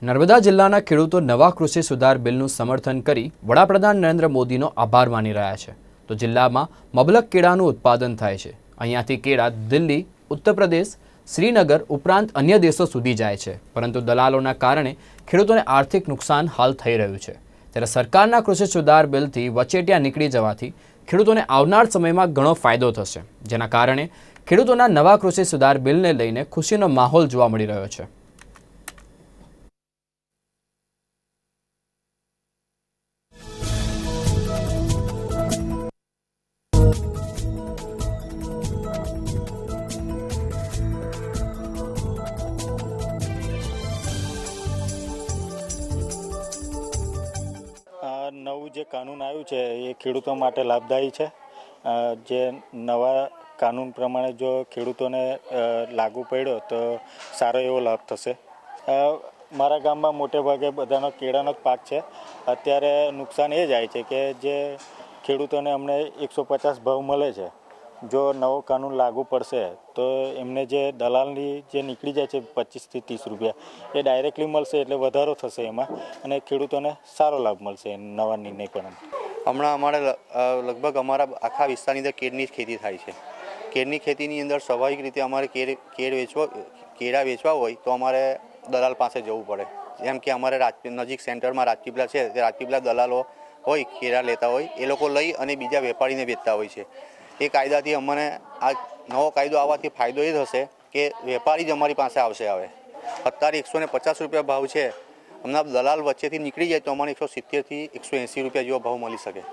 નર્મદા જિલ્લાના ખેડૂતો નવા કૃષિ સુધાર બિલનું સમર્થન કરી વડાપ્રધાન નરેન્દ્ર મોદીનો આભાર માની રહ્યા છે। તો જિલ્લામાં મબલક કેળાનું ઉત્પાદન થાય છે। અહીંયાથી કેળા દિલ્હી, ઉત્તર પ્રદેશ, શ્રીનગર ઉપરાંત અન્ય દેશો સુધી જાય છે, પરંતુ દલાલોના કારણે ખેડૂતોને આર્થિક નુકસાન હાલ થઈ રહ્યું છે। ત્યારે સરકારના કૃષિ સુધાર બિલથી વચેટિયા નીકળી જવાથી ખેડૂતોને આવનાર સમયમાં ઘણો ફાયદો થશે, જેના કારણે ખેડૂતોના નવા કૃષિ સુધાર બિલને લઈને ખુશીનો માહોલ જોવા મળી રહ્યો છે। નવું જે કાનૂન આવ્યું છે એ ખેડૂતો માટે લાભદાયી છે। જે નવા કાનૂન પ્રમાણે જો ખેડૂતોને લાગુ પડ્યો તો સારો એવો લાભ થશે। મારા ગામમાં મોટે ભાગે બધાનો કેળાનો જ પાક છે। અત્યારે નુકસાન એ જાય છે કે જે ખેડૂતોને અમને 150 ભાવ મળે છે, જો નવો કાનૂન લાગુ પડશે તો એમને જે દલાલની જે નીકળી જાય છે 25 થી 30 રૂપિયા એ ડાયરેક્ટલી મળશે, એટલે વધારો થશે એમાં અને ખેડૂતોને સારો લાભ મળશે નવા નિર્ણય પર। હમણાં અમારે લગભગ અમારા આખા વિસ્તારની અંદર કેળની ખેતી થાય છે। કેળની ખેતીની અંદર સ્વાભાવિક રીતે અમારે કેળા વેચવા હોય તો અમારે દલાલ પાસે જવું પડે। જેમ કે અમારે નજીક સેન્ટરમાં રાજપીપળા છે, તે રાજપીપળા દલાલો હોય કેળા લેતા હોય એ લોકો લઈ અને બીજા વેપારીને વેચતા હોય છે। એ કાયદાથી અમને આ નવો કાયદો આવવાથી ફાયદો એ થશે કે વેપારી જ અમારી પાસે આવશે। હવે અત્યારે 150 રૂપિયા ભાવ છે, હમણાં દલાલ વચ્ચેથી નીકળી જાય તો અમને 170 થી 180 રૂપિયા જેવો ભાવ મળી શકે।